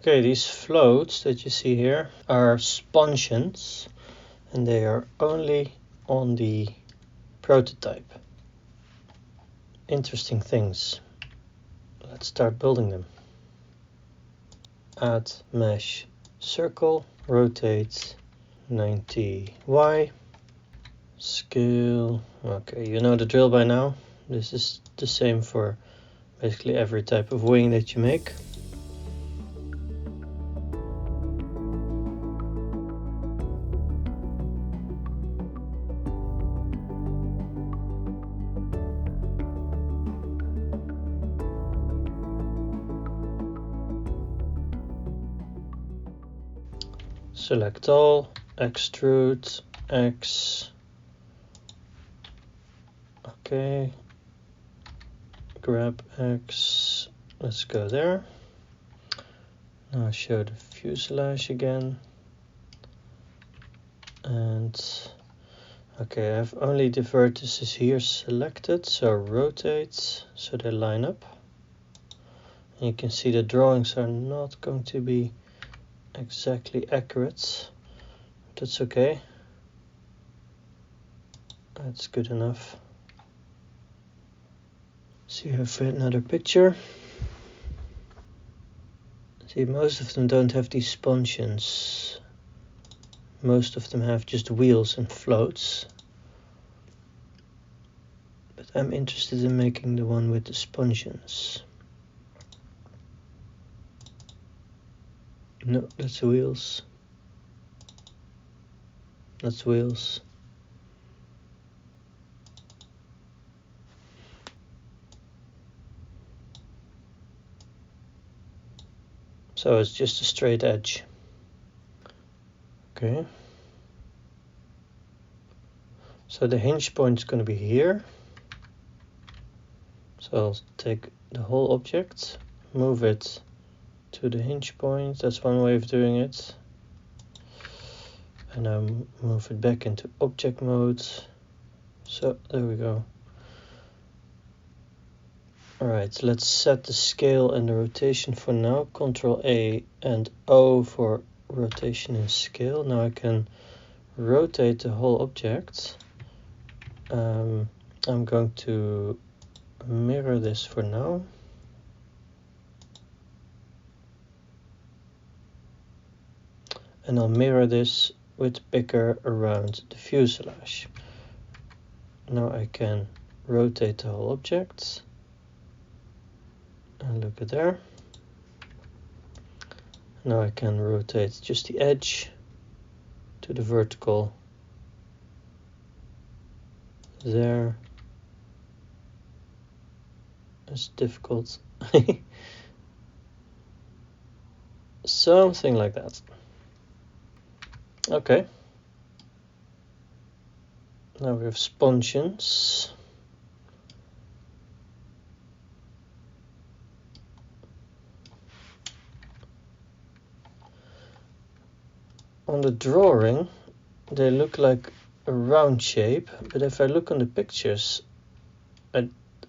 Okay, these floats that you see here are sponsions, and they are only on the prototype. Interesting things. Let's start building them. Add mesh circle, rotate 90y, scale. Okay, you know the drill by now. This is the same for basically every type of wing that you make. Select all, extrude, X. Okay, grab X, let's go there. Now show the fuselage again. And okay, I have only the vertices here selected, so rotate so they line up. And you can see the drawings are not going to be exactly accurate. That's okay. That's good enough. See, I have another picture. See, most of them don't have these sponsions. Most of them have just wheels and floats. But I'm interested in making the one with the sponsions. No, that's wheels. That's wheels. So it's just a straight edge. Okay. So the hinge point is going to be here. So I'll take the whole object, move it to the hinge point. That's one way of doing it. And now move it back into object mode. So there we go. Alright, let's set the scale and the rotation for now. Ctrl A and O for rotation and scale. Now I can rotate the whole object. I'm going to mirror this for now. And I'll mirror this with picker around the fuselage. Now I can rotate the whole object. And look at there. Now I can rotate just the edge to the vertical. There. It's difficult. Something like that. Okay. Now we have sponsions. On the drawing, they look like a round shape, but if I look on the pictures, I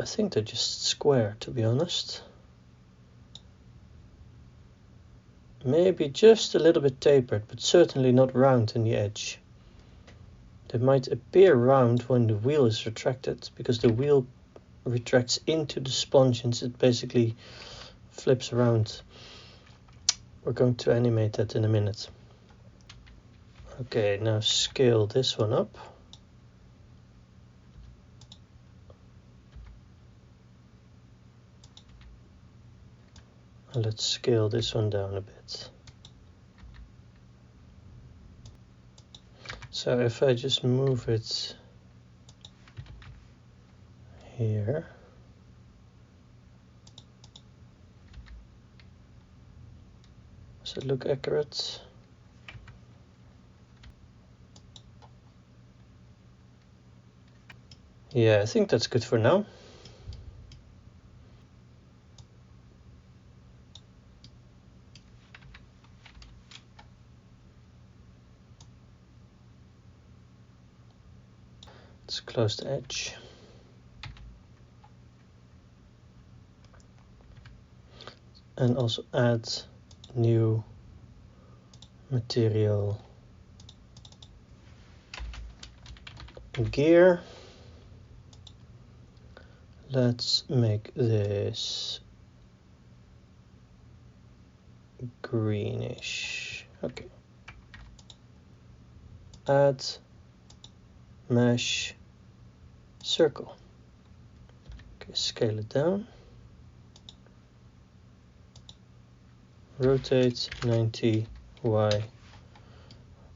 think they're just square, to be honest. Maybe just a little bit tapered, but certainly not round in the edge. They might appear round when the wheel is retracted, because the wheel retracts into the sponsions. It basically flips around. We're going to animate that in a minute. Okay, now scale this one up. And let's scale this one down a bit. So if I just move it here, does it look accurate? Yeah, I think that's good for now. Let's close the edge. And also add new material gear. Let's make this greenish. Okay. Add mesh circle. Okay, scale it down. Rotate 90 Y.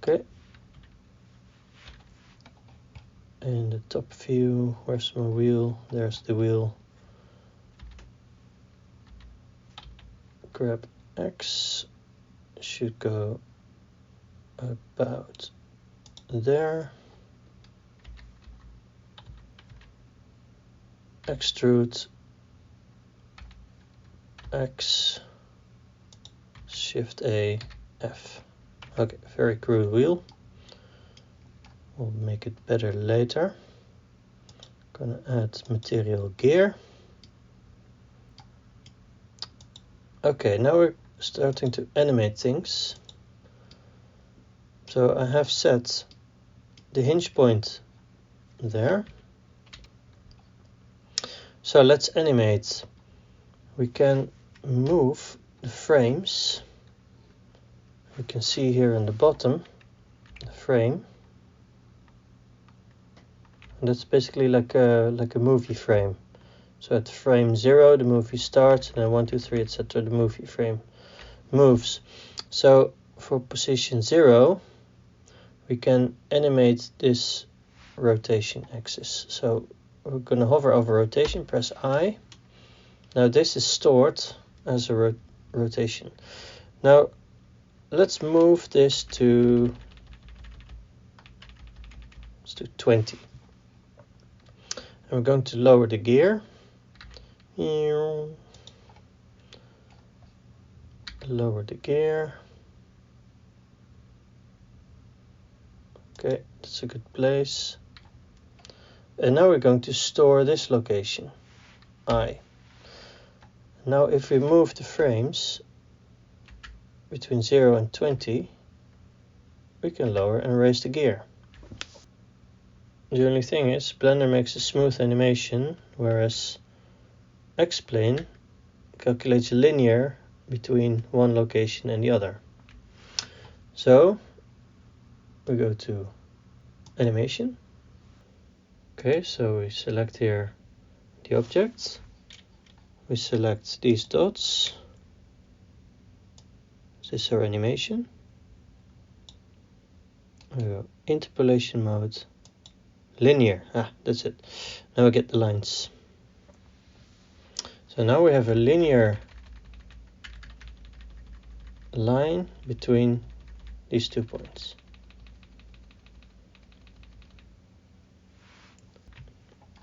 Okay. In the top view, where's my wheel? There's the wheel. Grab X, should go about there. Extrude X, Shift A, F. Okay, very crude wheel. We'll make it better later. Gonna add material gear. Okay, now we're starting to animate things. So I have set the hinge point there. So let's animate. We can move the frames. You can see here in the bottom the frame. And that's basically like a movie frame. So at frame 0 the movie starts, and then 1, 2, 3, etc. the movie frame moves. So for position 0 we can animate this rotation axis. So we're going to hover over rotation, press I. Now this is stored as a rotation. Now let's move this to 20. And we're going to lower the gear. Lower the gear. Okay, that's a good place. And now we're going to store this location, I. Now if we move the frames between 0 and 20, we can lower and raise the gear. The only thing is, Blender makes a smooth animation, whereas X-Plane calculates a linear between one location and the other. So we go to animation. Okay, so we select here the object. We select these dots. This is our animation. We go interpolation mode. Linear, that's it. Now we get the lines. So now we have a linear line between these 2 points.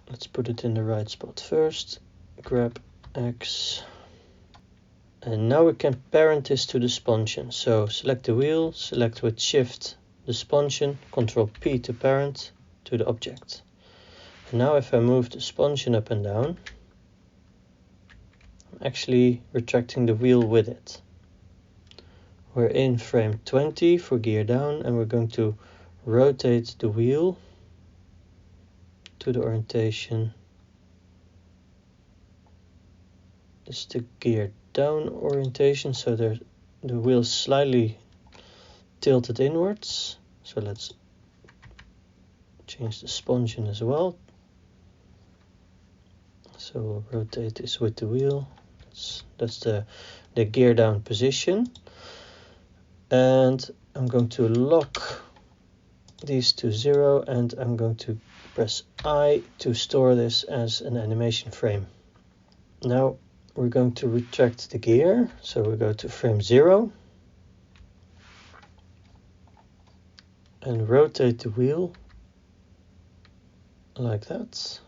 Let's put it in the right spot first. Grab X. And now we can parent this to the sponsion. So select the wheel, select with Shift the sponsion, Ctrl P to parent to the object. And now if I move the sponsion up and down, I'm actually retracting the wheel with it. We're in frame 20 for gear down, and we're going to rotate the wheel to the orientation. This is the gear down orientation, so the wheel is slightly tilted inwards. So let's change the sponsion as well. So we'll rotate this with the wheel. That's the gear down position. And I'm going to lock these to 0, and I'm going to press I to store this as an animation frame. Now we're going to retract the gear. So we go to frame 0 and rotate the wheel like that,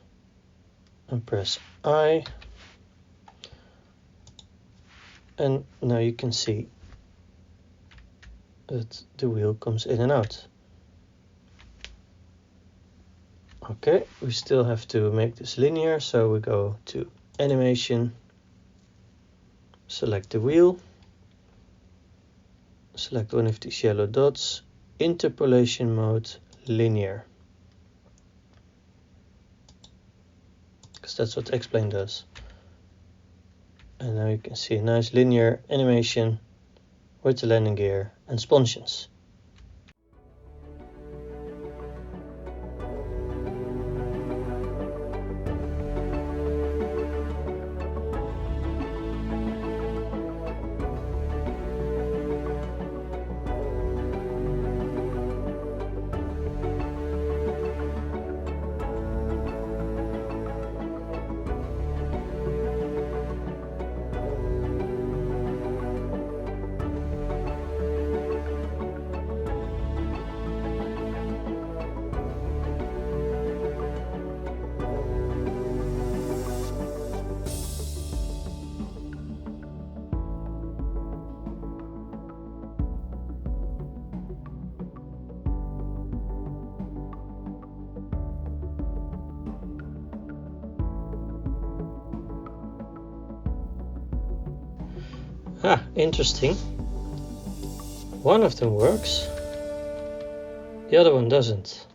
and press I, and now you can see that the wheel comes in and out. Okay, we still have to make this linear, so we go to animation, select the wheel, select one of these yellow dots, interpolation mode, linear. Because that's what X-Plane does. And now you can see a nice linear animation with the landing gear and sponsions. Interesting. One of them works, the other one doesn't.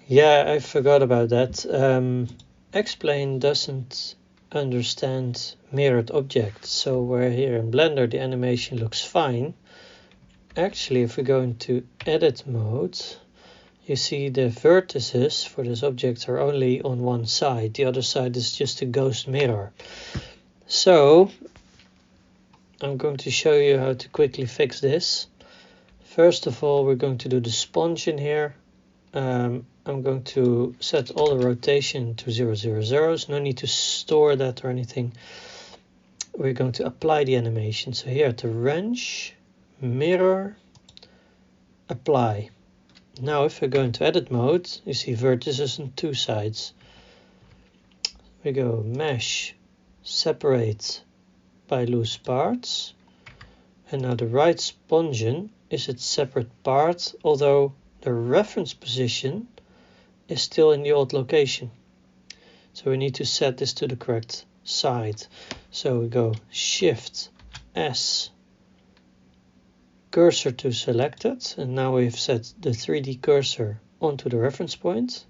Yeah, I forgot about that. X-Plane doesn't understand mirrored objects, so where here in Blender the animation looks fine, actually if we go into edit mode, you see the vertices for this object are only on one side, the other side is just a ghost mirror. So I'm going to show you how to quickly fix this. First of all, we're going to do the sponge in here. I'm going to set all the rotation to 0, 0, 0. No need to store that or anything. We're going to apply the animation. So here at the wrench, mirror, apply. Now if we go into edit mode, you see vertices on two sides. We go mesh, separate by loose parts, and now the right sponsion is its separate part, although the reference position is still in the old location. So we need to set this to the correct side. So we go Shift S, cursor to selected, and now we've set the 3D cursor onto the reference point.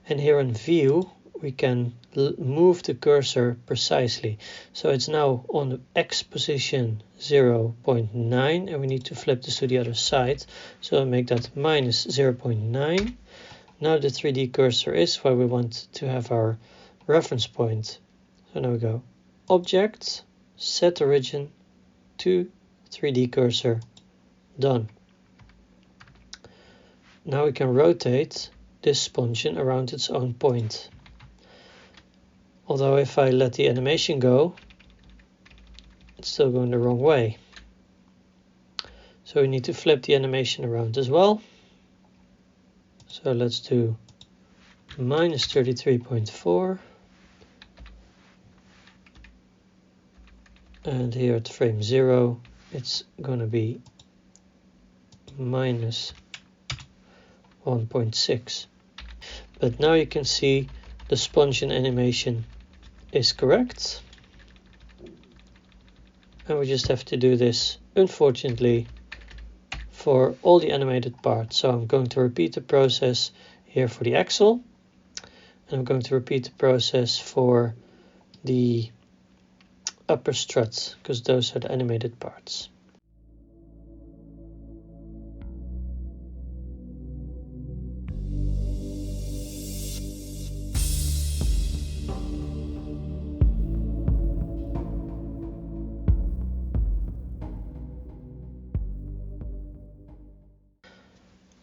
And here in view we can move the cursor precisely. So it's now on the X position 0.9, and we need to flip this to the other side. So I'll make that minus 0.9. Now the 3D cursor is where we want to have our reference point. So now we go Object, Set Origin to 3D cursor, done. Now we can rotate this sponsion around its own point. Although if I let the animation go, it's still going the wrong way. So we need to flip the animation around as well. So let's do minus 33.4. And here at frame 0, it's going to be minus 1.6. But now you can see the sponsion animation is correct. And we just have to do this, unfortunately, for all the animated parts. So I'm going to repeat the process here for the axle. And I'm going to repeat the process for the upper strut, because those are the animated parts.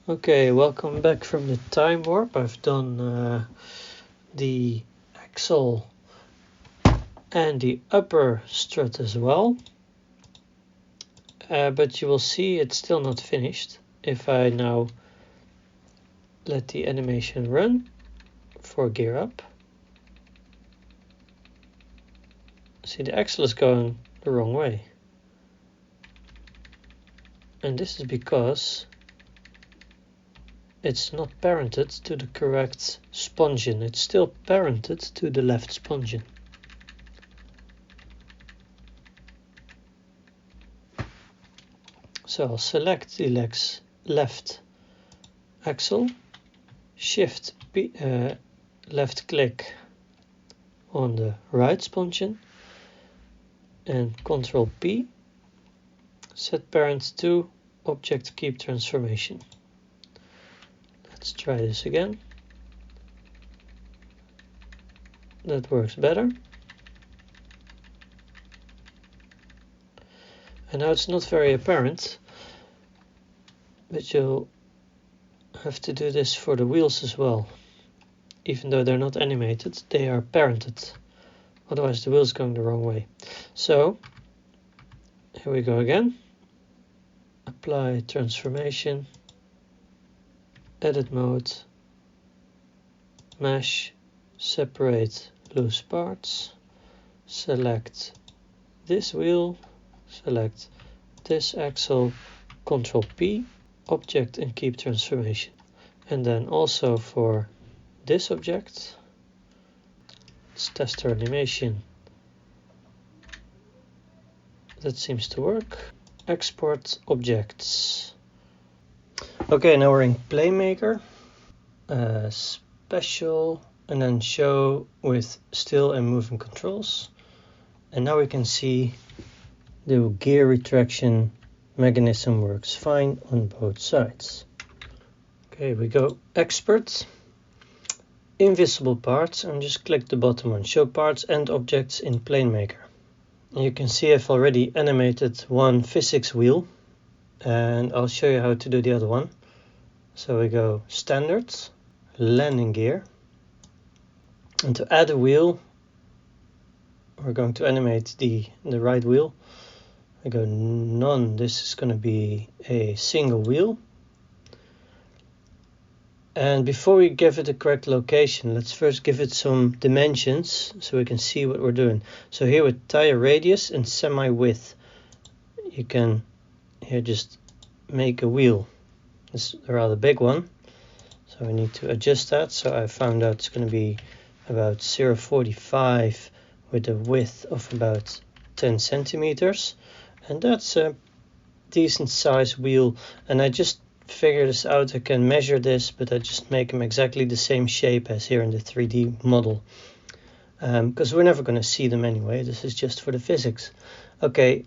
Okay, welcome back from the time warp. I've done the axle and the upper strut as well. But you will see it's still not finished. If I now let the animation run for gear up, see the axle is going the wrong way. And this is because it's not parented to the correct sponsion. It's still parented to the left sponsion. So I'll select the left axle, shift P, left click on the right spongeon and Ctrl P, set parent to object keep transformation. Let's try this again. That works better. And now it's not very apparent, but you'll have to do this for the wheels as well. Even though they're not animated, they are parented. Otherwise the wheel's going the wrong way. So, here we go again. Apply transformation, edit mode, mesh, separate loose parts, select this wheel, select this axle, Ctrl P, object and keep transformation. And then also for this object, let's test our animation. That seems to work. Export objects. Okay, now we're in Planemaker. Special, and then show with still and moving controls. And now we can see the gear retraction mechanism works fine on both sides. Okay, we go export, invisible parts, and just click the bottom one, show parts and objects in Planemaker. You can see I've already animated one physics wheel, and I'll show you how to do the other one. So we go standard, landing gear, and to add a wheel, we're going to animate the right wheel. I go none, this is going to be a single wheel. And before we give it the correct location, let's first give it some dimensions so we can see what we're doing. So here with tire radius and semi-width, you can here just make a wheel. It's a rather big one, so we need to adjust that. So I found out it's going to be about 0.45 with a width of about 10 centimeters. And that's a decent size wheel. And I just figure this out. I can measure this, but I just make them exactly the same shape as here in the 3D model, because we're never going to see them anyway. This is just for the physics. Okay,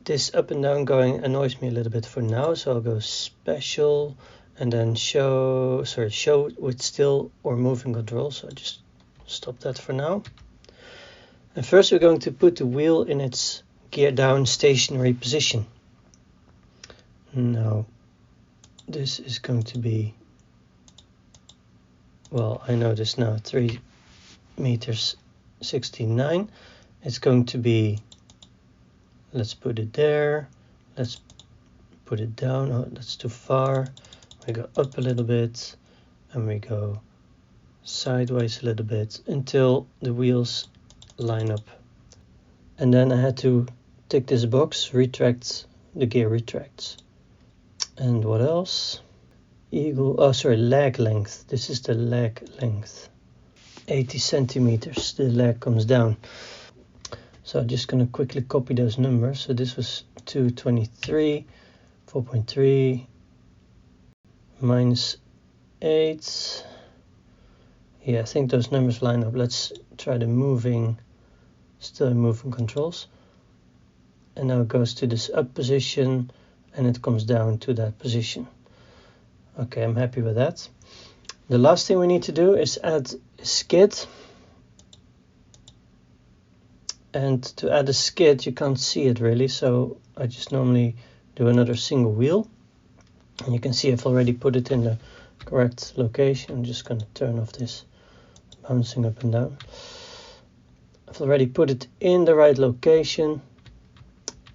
this up and down going annoys me a little bit for now, so I'll go special and then show with still or moving control. So I just stop that for now. And first we're going to put the wheel in its gear down stationary position. Now this is going to be, well, I know this now, 3 meters 69. It's going to be, let's put it there, let's put it down. Oh, that's too far. We go up a little bit and we go sideways a little bit until the wheels line up. And then I had to tick this box, retract, the gear retracts. And what else? Leg length. This is the leg length. 80 centimeters, the leg comes down. So I'm just going to quickly copy those numbers. So this was 223, 4.3, minus 8. Yeah, I think those numbers line up. Let's try the still moving controls. And now it goes to this up position, and it comes down to that position. Okay, I'm happy with that. The last thing we need to do is add a skid. And to add a skid, you can't see it really, so I just normally do another single wheel. And you can see I've already put it in the correct location. I'm just going to turn off this bouncing up and down. I've already put it in the right location.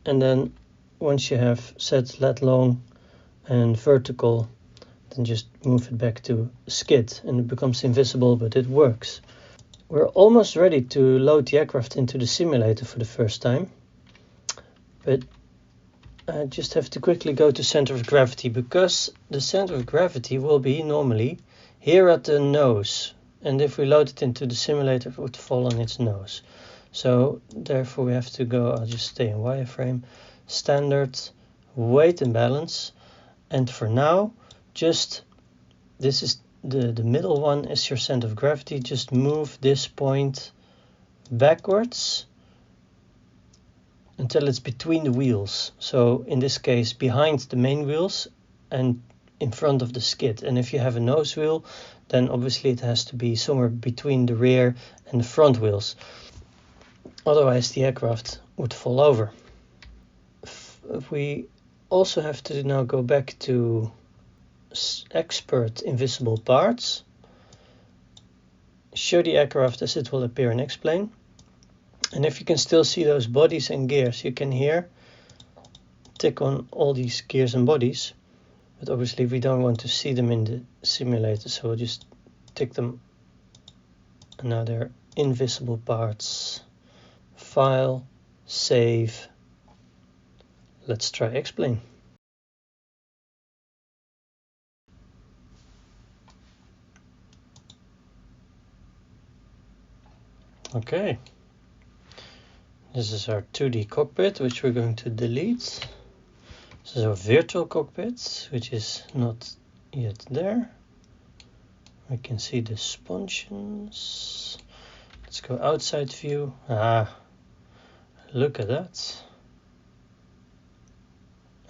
And then once you have set lat long and vertical, then just move it back to skid and it becomes invisible, but it works. We're almost ready to load the aircraft into the simulator for the first time, but I just have to quickly go to center of gravity, because the center of gravity will be normally here at the nose, and if we load it into the simulator it would fall on its nose. So therefore we have to go, I'll just stay in wireframe, standard, weight imbalance. And for now, just this is the middle one is your center of gravity. Just move this point backwards until it's between the wheels. So in this case, behind the main wheels and in front of the skid. And if you have a nose wheel, then obviously it has to be somewhere between the rear and the front wheels. Otherwise the aircraft would fall over. We also have to now go back to expert invisible parts. Show the aircraft as it will appear in X-plane. And if you can still see those bodies and gears, you can here tick on all these gears and bodies. But obviously we don't want to see them in the simulator, so we'll just tick them. And now they're invisible parts. File, save. Let's try X-plane. Okay. This is our 2D cockpit, which we're going to delete. This is our virtual cockpit, which is not yet there. We can see the sponsions. Let's go outside view. Look at that.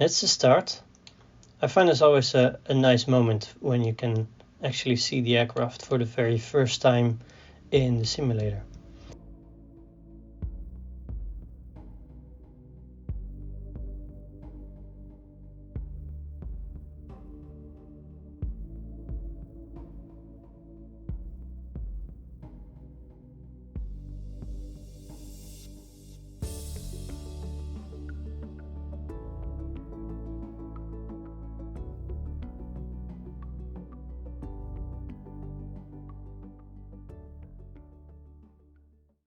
It's a start. I find this always a nice moment when you can actually see the aircraft for the very first time in the simulator.